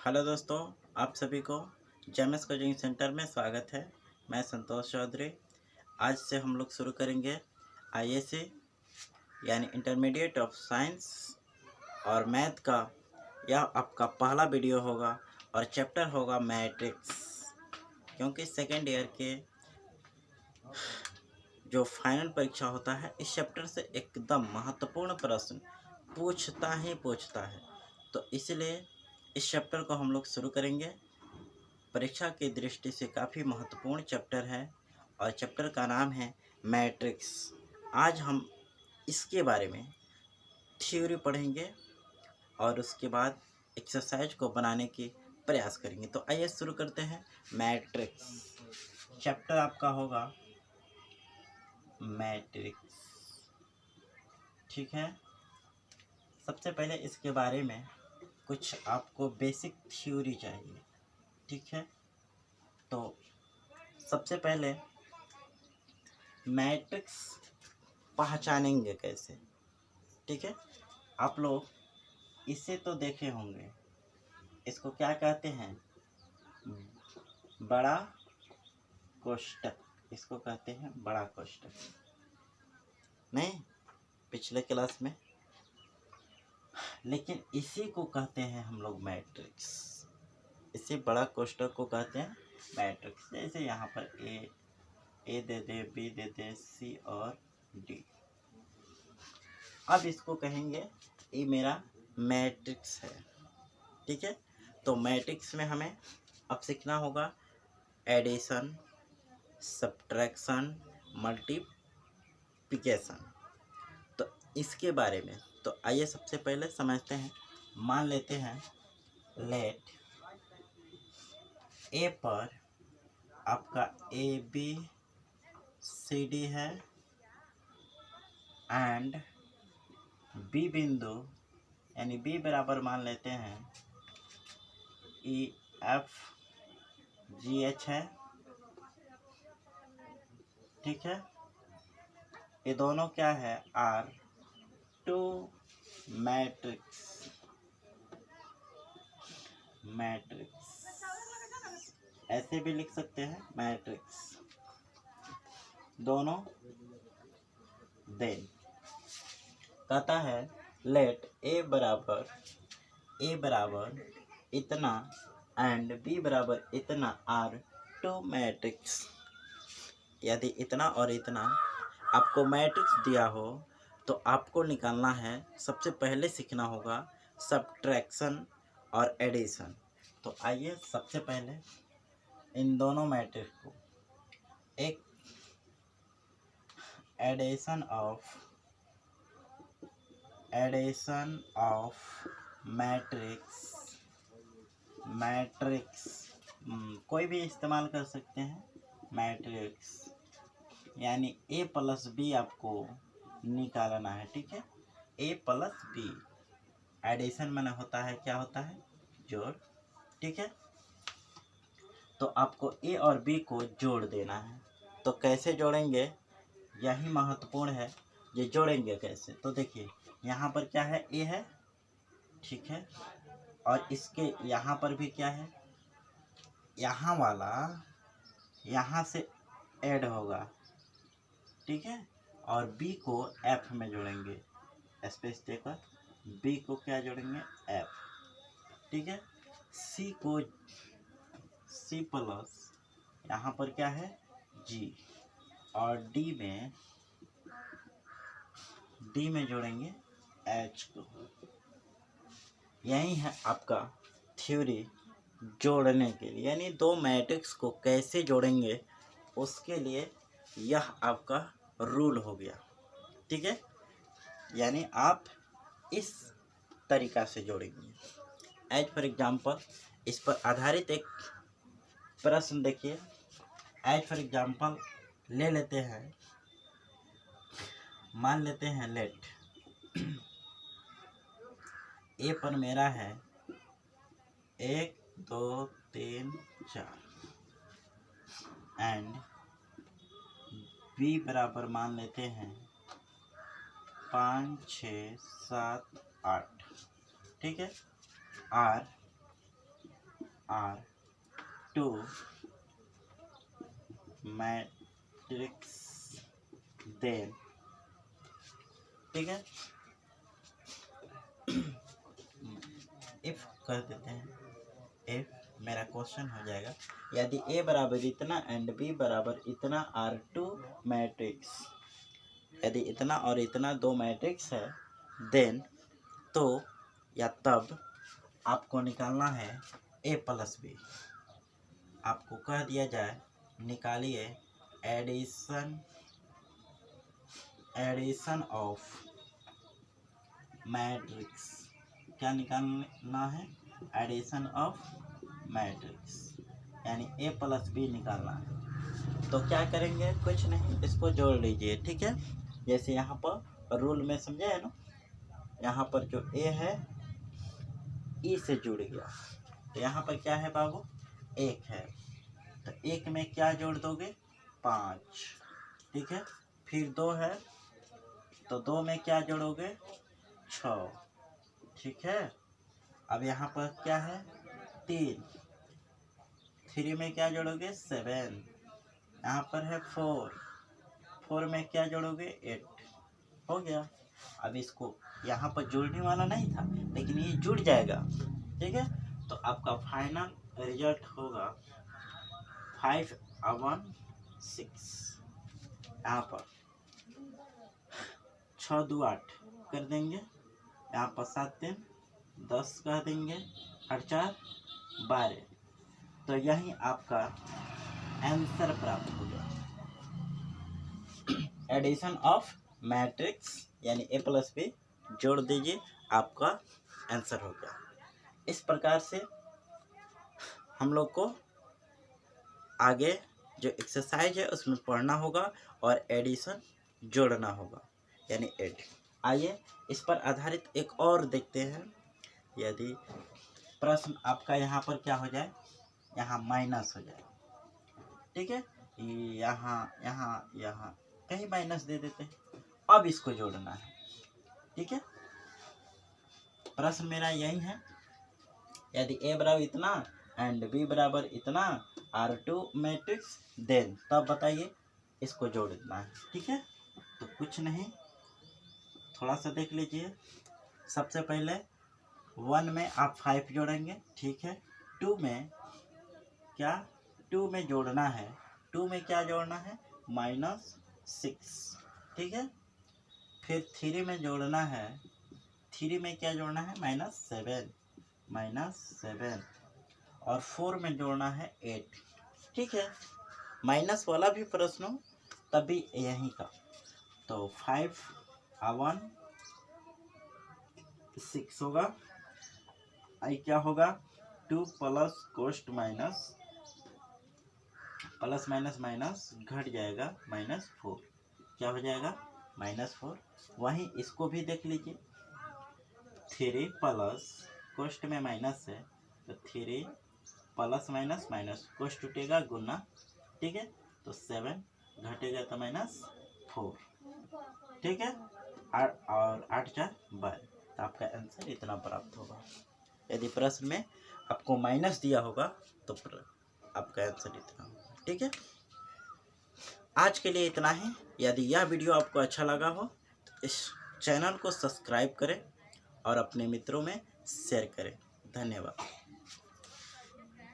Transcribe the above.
Hello दोस्तों, आप सभी को जेएमएस कोचिंग सेंटर में स्वागत है। मैं संतोष चौधरी। आज से हम लोग शुरू करेंगे आईएससी यानी इंटरमीडिएट ऑफ साइंस और मैथ का। यह आपका पहला वीडियो होगा और चैप्टर होगा मैट्रिक्स, क्योंकि सेकेंड ईयर के जो फाइनल परीक्षा होता है इस चैप्टर से एकदम महत्वपूर्ण प्रश्न पूछता है। तो इसलिए इस चैप्टर को हम लोग शुरू करेंगे। परीक्षा की दृष्टि से काफ़ी महत्वपूर्ण चैप्टर है और चैप्टर का नाम है मैट्रिक्स। आज हम इसके बारे में थ्योरी पढ़ेंगे और उसके बाद एक्सरसाइज को बनाने की प्रयास करेंगे। तो आइए शुरू करते हैं। मैट्रिक्स चैप्टर आपका होगा मैट्रिक्स, ठीक है। सबसे पहले इसके बारे में कुछ आपको बेसिक थ्योरी चाहिए, ठीक है। तो सबसे पहले मैट्रिक्स पहचानेंगे कैसे, ठीक है। आप लोग इसे तो देखे होंगे, इसको क्या कहते हैं, बड़ा कोष्ठक। इसको कहते हैं बड़ा कोष्ठक, नहीं पिछले क्लास में, लेकिन इसी को कहते हैं हम लोग मैट्रिक्स। इसी बड़ा कोष्ठक को कहते हैं मैट्रिक्स। जैसे यहाँ पर ए दे दे, बी दे दे, सी और डी। अब इसको कहेंगे ये मेरा मैट्रिक्स है, ठीक है। तो मैट्रिक्स में हमें अब सीखना होगा एडिशन, सब्ट्रैक्शन, मल्टीप्लिकेशन। तो इसके बारे में तो आइए सबसे पहले समझते हैं। मान लेते हैं लेट ए पर आपका ए बी सी डी है एंड बी बिंदु यानी बी बराबर मान लेते हैं ई एफ जी एच है, ठीक है। ये दोनों क्या है, आर टू मैट्रिक्स। ऐसे भी लिख सकते हैं मैट्रिक्स दोनों। देन कहता है लेट ए बराबर इतना एंड बी बराबर इतना आर टू मैट्रिक्स। यदि इतना और इतना आपको मैट्रिक्स दिया हो तो आपको निकालना है, सबसे पहले सीखना होगा सब्ट्रैक्शन और एडिशन। तो आइए सबसे पहले इन दोनों मैट्रिक्स को, एक एडिशन ऑफ मैट्रिक्स कोई भी इस्तेमाल कर सकते हैं। मैट्रिक्स यानी ए प्लस बी आपको निकालना है, ठीक है। ए प्लस बी एडिशन माने होता है, क्या होता है, जोड़, ठीक है। तो आपको ए और बी को जोड़ देना है। तो कैसे जोड़ेंगे, यही महत्वपूर्ण है। ये जोड़ेंगे कैसे, तो देखिए यहाँ पर क्या है, ए है, ठीक है। और इसके यहाँ पर भी क्या है, यहाँ वाला यहाँ से ऐड होगा, ठीक है। और बी को एफ में जोड़ेंगे, स्पेस देकर बी को क्या जोड़ेंगे, एफ, ठीक है। सी को सी प्लस यहाँ पर क्या है, जी, और डी में जोड़ेंगे एच को। यही है आपका थ्योरी जोड़ने के लिए, यानी दो मैट्रिक्स को कैसे जोड़ेंगे उसके लिए यह आपका रूल हो गया, ठीक है। यानी आप इस तरीका से जोड़ेंगे। एज फॉर एग्जांपल इस पर आधारित एक प्रश्न देखिए। एज फॉर एग्जांपल ले लेते हैं, मान लेते हैं लेट ए पर मेरा है 1 2 3 4 एंड बी बराबर मान लेते हैं 5 6 7 8, ठीक है। आर R2 मैट्रिक्स देन, ठीक है, इफ कर देते हैं, इफ मेरा क्वेश्चन हो जाएगा यदि A बराबर इतना एंड B बराबर इतना R2 मैट्रिक्स, यदि इतना और इतना दो मैट्रिक्स है, देन तो या तब आपको निकालना है A प्लस B। आपको कह दिया जाए निकालिए एडिशन ऑफ मैट्रिक्स। क्या निकालना है? एडिशन ऑफ मैट्रिक्स, यानी A प्लस B निकालना है। तो क्या करेंगे? कुछ नहीं, इसको जोड़ लीजिए, ठीक है। जैसे यहाँ पर रूल में समझे है ना, यहाँ पर जो A है E से जुड़ गया, तो यहाँ पर क्या है बाबू? 1 है, तो 1 में क्या जोड़ दोगे? 5, ठीक है। फिर 2 है, तो 2 में क्या जोड़ोगे? 6, ठीक है। अब यहाँ पर क्या है? 3 में क्या जोड़ोगे? 7, यहाँ पर है 4 में क्या जोड़ोगे? 8, हो गया। अब इसको यहाँ पर जुड़ने वाला नहीं था, लेकिन ये जुड़ जाएगा, ठीक है। तो आपका फाइनल रिजल्ट होगा 5 1 6। यहाँ पर 6 2 8 कर देंगे, यहाँ पर 7 3 10 कर देंगे, 8 4 12। तो यही आपका आंसर प्राप्त होगा। एडिशन ऑफ मैट्रिक्स यानी A प्लस B जोड़ दीजिए, आपका आंसर हो गया। इस प्रकार से हम लोग को आगे जो एक्सरसाइज है उसमें पढ़ना होगा और एडिशन जोड़ना होगा, यानी एड। आइए इस पर आधारित एक और देखते हैं। यदि प्रश्न आपका यहाँ पर क्या हो जाए? यहाँ माइनस हो जाए, ठीक है। यहाँ यहाँ यहाँ कहीं माइनस दे देते हैं। अब इसको जोड़ना है, ठीक है। प्रश्न मेरा यही है, यदि A बराबर इतना एंड B बराबर इतना R2 मैट्रिक्स, देन तब बताइए इसको जोड़ना है, ठीक है। तो कुछ नहीं, थोड़ा सा देख लीजिए। सबसे पहले 1 में आप 5 जोड़ेंगे, ठीक है। 2 में क्या? 2 में जोड़ना है, 2 में क्या जोड़ना है? -6, ठीक है। फिर 3 में जोड़ना है, 3 में क्या जोड़ना है? -7, और 4 में जोड़ना है 8, ठीक है। माइनस वाला भी प्रश्न हो तभी यही का। तो 5 1 6 होगा। आई क्या होगा? 2 प्लस कोस्ट माइनस प्लस माइनस माइनस घट जाएगा, -4। क्या हो जाएगा? -4। वहीं इसको भी देख लीजिए, 3 प्लस कोष्ट में माइनस है, तो 3 प्लस माइनस माइनस कोष्ट टूटेगा गुना, ठीक है। तो 7 घटेगा तो -4, ठीक है। और 8 4 12, तो आपका आंसर इतना प्राप्त होगा। यदि प्रश्न में आपको माइनस दिया होगा तो आपका आंसर इतना होगा, ठीक है। आज के लिए इतना ही। यदि यह वीडियो आपको अच्छा लगा हो तो इस चैनल को सब्सक्राइब करें और अपने मित्रों में शेयर करें। धन्यवाद।